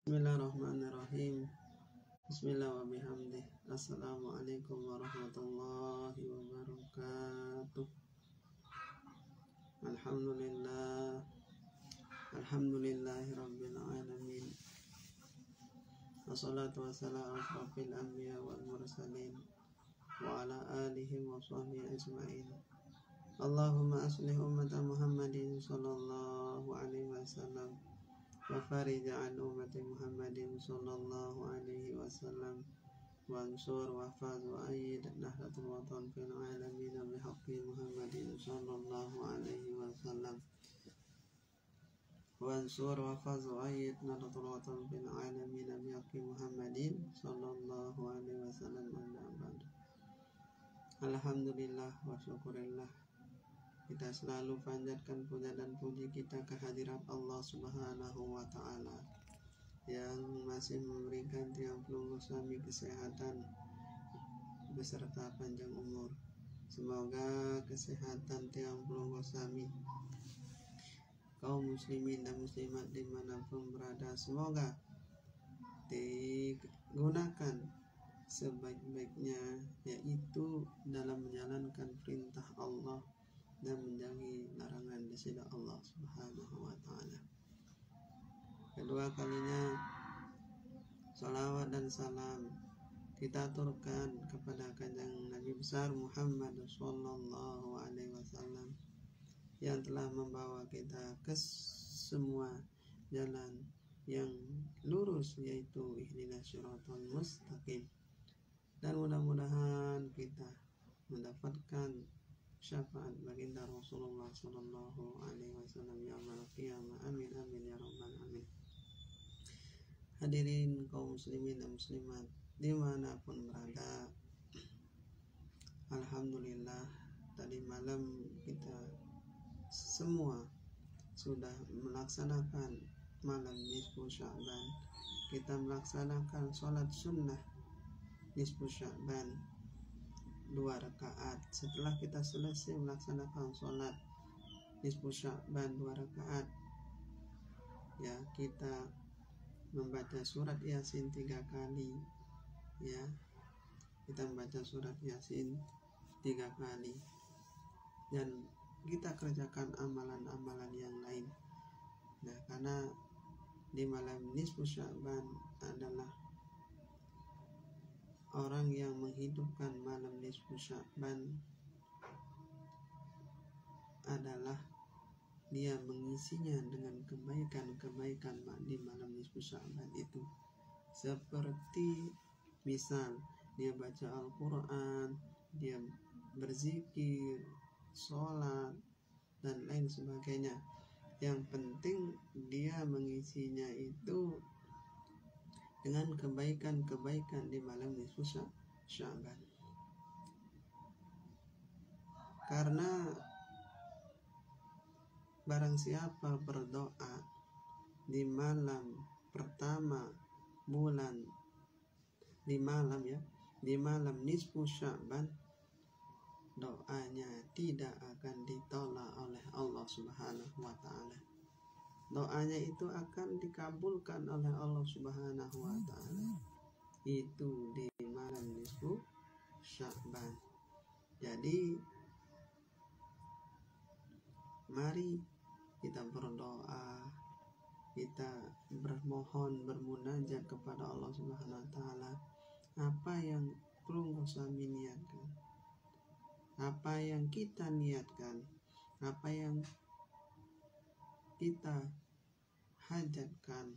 Bismillahirrahmanirrahim. Bismillah wa bihamdih. Assalamualaikum warahmatullahi wabarakatuh. Alhamdulillah. Alhamdulillahi rabbil alamin. Wassalatu wassalamu ala asyrafil anbiya wal mursalin wa ala alihi wa sahbihi ajma'in. Allahumma aslih ummata Muhammadin sallallahu alaihi wasallam wa farij an ummati Muhammadin sallallahu alaihi wasallam wa ansur wa faz wa ayyid nahdlatul watan fil alamin bihaqqi Muhammadin sallallahu alaihi wasallam wa ansur wa faz wa ayyid nahdlatul watan fil alamin bihaqqi Muhammadin sallallahu alaihi wasallam. Alhamdulillah wa syukurillah, kita selalu panjatkan puja dan puji kita kehadirat Allah Subhanahu wa Ta'ala yang masih memberikan tiang pelunggu suami kesehatan beserta panjang umur. Semoga kesehatan tiang pelunggu suami, kaum muslimin dan muslimat dimanapun berada, semoga digunakan sebaik-baiknya, yaitu dalam menjalankan perintah Allah dan menjauhi larangan di sisi Allah Subhanahu wa Ta'ala. Kedua kalinya salawat dan salam kita aturkan kepada kanjeng Nabi besar Muhammad sallallahu alaihi wasallam yang telah membawa kita ke semua jalan yang lurus, yaitu ihdinas siratal mustaqim, dan mudah-mudahan kita mendapatkan syafaat baginda Rasulullah sallallahu alaihi wasallam yaumil qiyamah. Amin amin ya rabbal alamin. Hadirin kaum muslimin dan muslimat dimanapun berada, alhamdulillah tadi malam kita semua sudah melaksanakan malam nisfu Sya'ban. Kita melaksanakan sholat sunnah nisfu Sya'ban 2 rakaat. Setelah kita selesai melaksanakan sholat nisfu Sya'ban 2 rakaat, ya, kita membaca surat Yasin 3 kali, ya, kita membaca surat Yasin 3 kali, dan kita kerjakan amalan-amalan yang lain. Nah, karena di malam nisfu Sya'ban adalah orang yang menghidupkan malam nisfu Sya'ban adalah dia mengisinya dengan kebaikan-kebaikan di malam nisfu Sya'ban itu, seperti misal dia baca Al-Quran, dia berzikir, sholat, dan lain sebagainya. Yang penting dia mengisinya itu dengan kebaikan-kebaikan di malam nisfu Sya'ban. Karena barang siapa berdoa di malam pertama bulan, di malam nisfu Sya'ban, doanya tidak akan ditolak oleh Allah Subhanahu wa Ta'ala. Doanya itu akan dikabulkan oleh Allah Subhanahu wa Ta'ala, itu di malam nisfu Sya'ban. Jadi mari kita berdoa, kita bermohon, bermunajat kepada Allah Subhanahu wa Ta'ala. Apa yang pelunggu suami niatkan, apa yang kita niatkan, apa yang kita hajatkan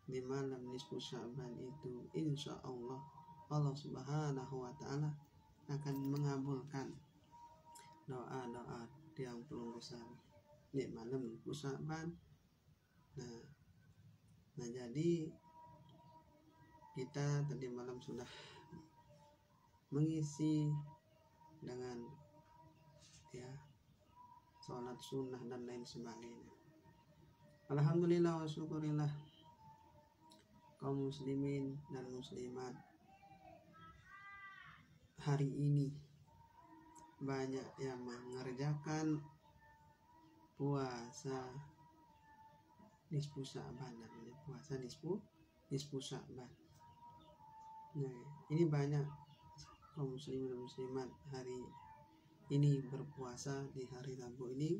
di malam nisfu Sya'ban itu, insya Allah Allah Subhanahu wa Ta'ala akan mengabulkan doa-doa yang pelunggu suami di malam nisfu Sya'ban. Nah, jadi kita tadi malam sudah mengisi dengan, ya, sholat sunnah dan lain sebagainya. Alhamdulillah wa syukurillah, kaum muslimin dan muslimat, hari ini banyak yang mengerjakan puasa nisfu Sya'ban, namanya puasa nisfu nisfu Sya'ban. Nah, ini banyak kaum muslimin dan muslimat hari ini berpuasa di hari Rabu ini,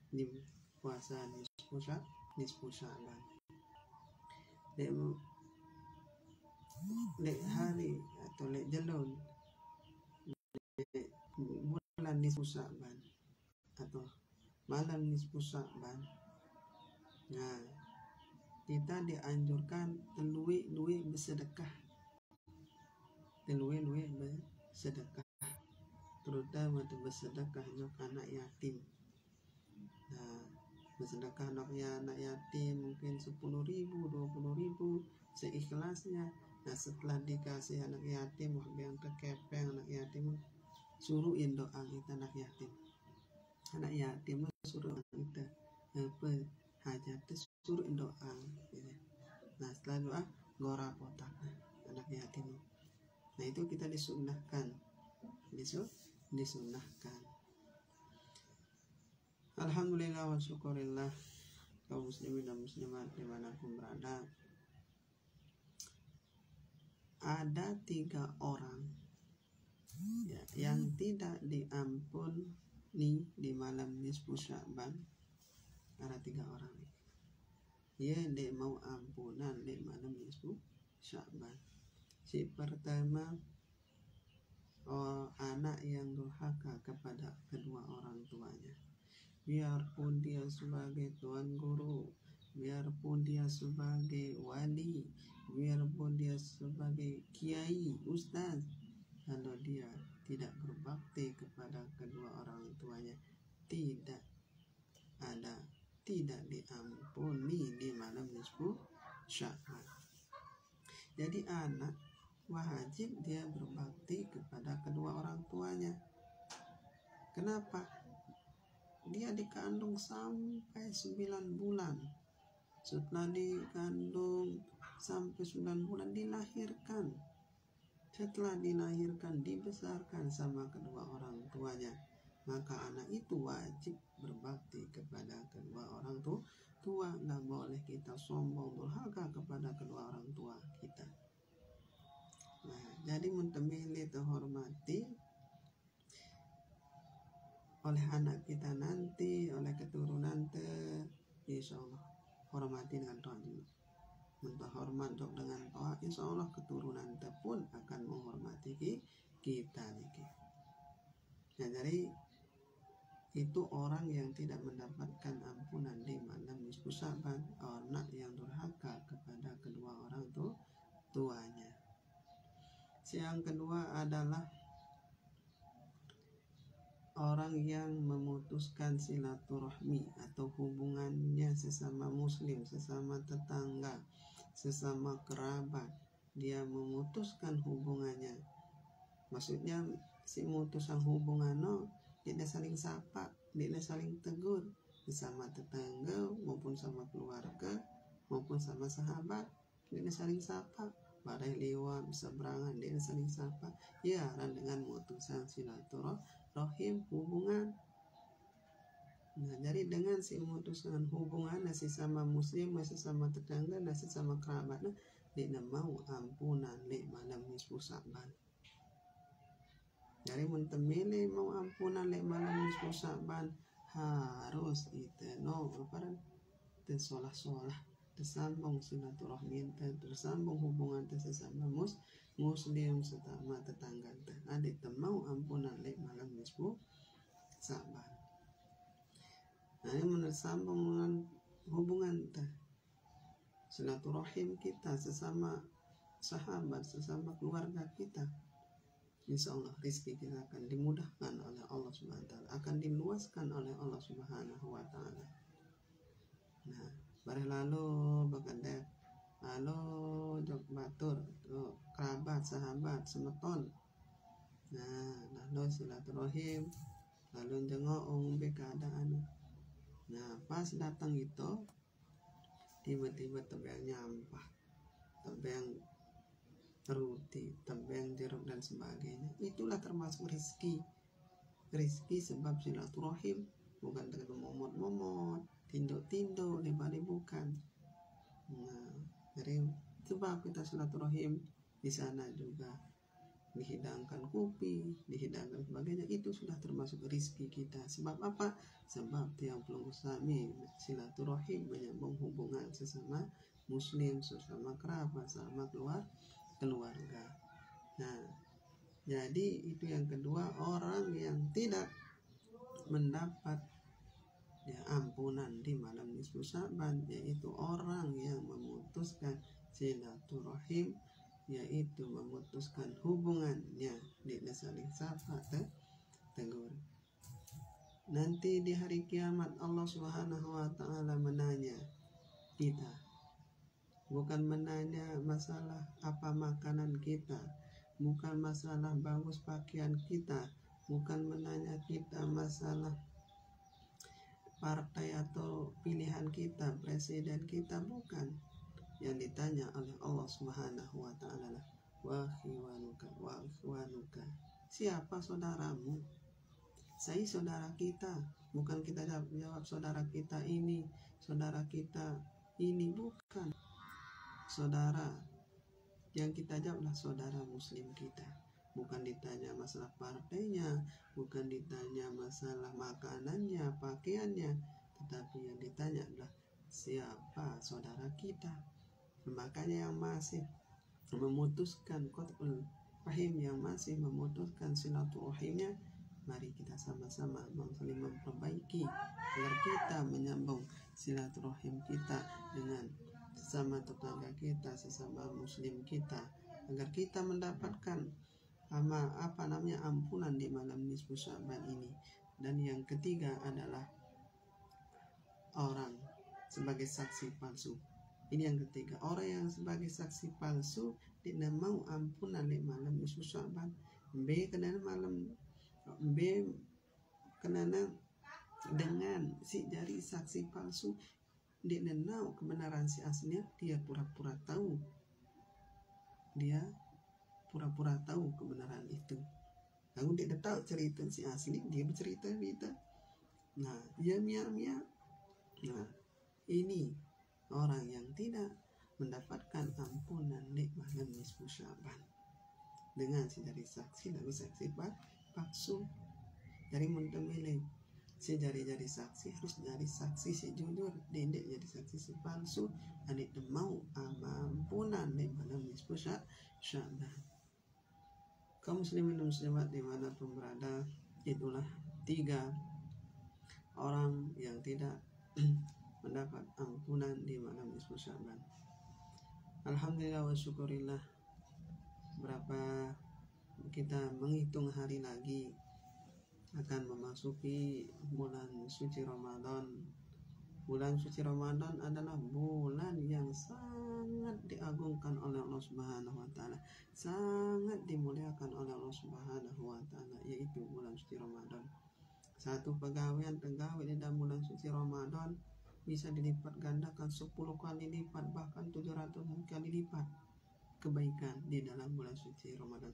di puasa nisfu Sya'ban. Lek hari atau lek jalun bulan nisfu Sya'ban atau malam nisfu Sya'ban. Nah, kita dianjurkan luwe bersedekah, terutama bersedekah untuk anak yatim. Nah, bersedekah untuk anak yatim mungkin 10.000, 20.000 seikhlasnya. Nah, setelah dikasih anak yatim, yang kekepeng anak yatim, suruhin doa kita anak yatim suruh kita apa hajat suruh doa gitu. Nah, setelah doa gora kotak anak yatim. Nah, itu kita disunahkan. Alhamdulillah wa syukurillah, kaum muslimin dan muslimat dimanapun berada. Ada 3 orang ya, yang tidak diampuni di malam nisfu Sya'ban. Ada 3 orang ya, dia mau ampunan di malam nisfu Sya'ban. Si pertama, anak yang durhaka kepada kedua orang tuanya, biarpun dia sebagai tuan guru, biarpun dia sebagai wali, biarpun dia sebagai kiai, ustaz, kalau dia tidak berbakti kepada kedua orang tuanya, tidak diampuni di malam nisfu Sya'ban. Jadi anak wajib dia berbakti kepada kedua orang tuanya. Kenapa? Dia dikandung sampai 9 bulan. Setelah dikandung sampai 9 bulan dilahirkan. Setelah dilahirkan dibesarkan sama kedua orang tuanya. Maka anak itu wajib berbakti kepada kedua orang tua. Nggak boleh kita sombong durhaka kepada kedua orang tua kita. Nah, jadi mentemili terhormati oleh anak kita nanti, oleh keturunan insya Allah hormati dengan doa dulu. Mentah hormat dengan doa, insya Allah keturunan pun akan menghormati kita nih. Nah, jadi itu orang yang tidak mendapatkan ampunan di malam nisfu Sya'ban, anak yang durhaka kepada kedua orang tuanya. Yang kedua adalah orang yang memutuskan silaturahmi atau hubungannya sesama muslim, sesama tetangga, sesama kerabat. Dia memutuskan hubungannya. Maksudnya si mutusan hubungan tidak saling sapa, tidak saling tegur, sama tetangga maupun sama keluarga maupun sama sahabat, tidak saling sapa. Badai lewat seberangan tidak saling sapa. Ya, dengan mutusan silaturahim hubungan. Nah, jadi dengan si mutusan hubungan sesama muslim, sesama tetangga, sesama kerabat, dia mau ampunan di malam nisfu Sya'ban. Jadi mentemili mau ampunan lek malam nisfu Sya'ban harus itu tersolah tersambung silaturahmi, tersambung hubungan sesama muslim sesama tetangga. Adik mau ampunan lek malam nisfu Sya'ban. Nah, ini menersambung dengan hubungan silaturahim kita sesama sahabat, sesama keluarga kita. Insya Allah rizki kita akan dimudahkan oleh Allah Subhanahu wa ta'ala, akan diluaskan oleh Allah Subhanahu wa ta'ala. Nah, bareh lalu berkendek lalu jok batur kerabat, sahabat, semeton. Nah, lalu silaturahim, lalu jengok umbe keadaan. Nah, pas datang itu tiba-tiba tebang nyampah, tebang roti, tebang jeruk dan sebagainya. Itulah termasuk rizki sebab silaturahim, bukan dengan momot-momot, tindo-tindo, bukan. Nah, jadi sebab kita silaturahim di sana juga dihidangkan kopi, dihidangkan sebagainya, itu sudah termasuk rezeki kita. Sebab apa? Sebab tiang pelunggu sami silaturahim, menyambung hubungan sesama muslim, sesama kerabat, sama keluarga. Nah, jadi itu yang kedua, orang yang tidak mendapat ampunan di malam nisfu Sya'ban, yaitu orang yang memutuskan silaturahim, yaitu memutuskan hubungannya, tidak saling sapa tegur. Nanti di hari kiamat Allah Subhanahu wa ta'ala menanya kita, bukan menanya masalah apa makanan kita, bukan masalah bagus pakaian kita, bukan menanya kita masalah partai atau pilihan kita, presiden kita, bukan. Yang ditanya oleh Allah Subhanahu wa ta'ala, wa khiwanuka, siapa saudaramu? Saya saudara kita, bukan kita jawab saudara kita ini, bukan. Saudara yang kita jawablah saudara muslim kita. Bukan ditanya masalah partainya, bukan ditanya masalah makanannya, pakaiannya, tetapi yang ditanya adalah siapa saudara kita. Makanya yang masih memutuskan qat'ul rahim, yang masih memutuskan silaturahimnya, mari kita sama-sama saling memperbaiki agar kita menyambung silaturahim kita dengan sesama tetangga kita, sesama muslim kita, agar kita mendapatkan ampunan di malam nisfu Sya'ban ini. Dan yang ketiga adalah orang sebagai saksi palsu. Ini yang ketiga, orang yang sebagai saksi palsu tidak mau ampunan di malam nisfu Sya'ban. Kenana dengan si jari saksi palsu, dia tahu kebenaran si aslinya, dia pura-pura tahu kebenaran itu. Lalu dia tahu cerita si asli, dia bercerita. Nah, dia mia. Nah, ini orang yang tidak mendapatkan ampunan di malam nisfu Sya'ban dengan si jari saksi lalu saksi palsu. Jadi mentemili si jari-jari saksi harus dari saksi si jujur, dendek jadi saksi si palsu, adik mau ampunan di malam nisfu Sya'ban. Kaum muslimin dan muslimat dimanapun berada, itulah 3 orang yang tidak mendapat ampunan di malam nisfu Sya'ban. Alhamdulillah wa syukurillah, berapa kita menghitung hari lagi akan memasuki bulan suci Ramadan. Bulan suci Ramadan adalah bulan yang sangat diagungkan oleh Allah Subhanahu wa ta'ala, sangat dimuliakan oleh Allah Subhanahu wa ta'ala, yaitu bulan suci Ramadan. Satu pegawai di dalam bulan suci Ramadan bisa dilipat gandakan 10 kali lipat, bahkan 700 kali lipat kebaikan di dalam bulan suci Ramadan.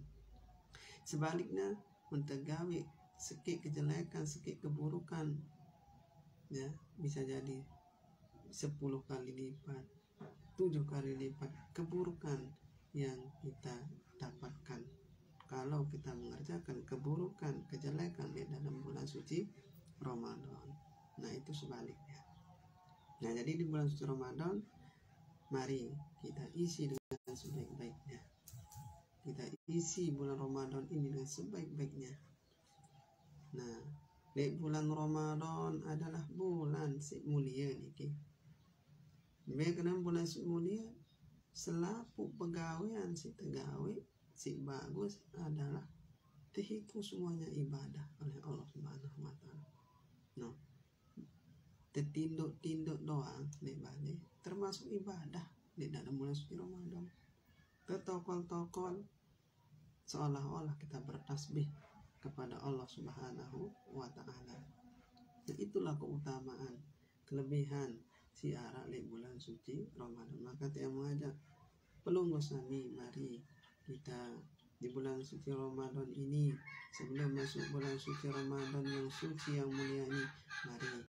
Sebaliknya, mentegawi sedikit kejelekan, sedikit keburukan, ya, bisa jadi 10 kali lipat, 7 kali lipat keburukan yang kita dapatkan kalau kita mengerjakan keburukan, kejelekan di dalam bulan suci Ramadan. Nah, itu sebaliknya. Nah, jadi di bulan suci Ramadan, mari kita isi dengan sebaik-baiknya. Kita isi bulan Ramadan ini dengan sebaik-baiknya. Nah, di bulan Ramadan adalah bulan si mulia niki. Karena bulan si mulia, selaku pegawaian si tegawe, si bagus adalah itu semuanya ibadah oleh Allah Subhanahu wa ta'ala. No. Tinduk doang di termasuk ibadah di dalam bulan suci Ramadan. Ketokol-tokol seolah-olah kita bertasbih kepada Allah Subhanahu wa ta'ala. Nah, itulah keutamaan, kelebihan siara di bulan suci Ramadan. Maka saya mengajak pelunggu sami, mari kita di bulan suci Ramadan ini, sebelum masuk bulan suci Ramadan yang suci yang mulia ini, mari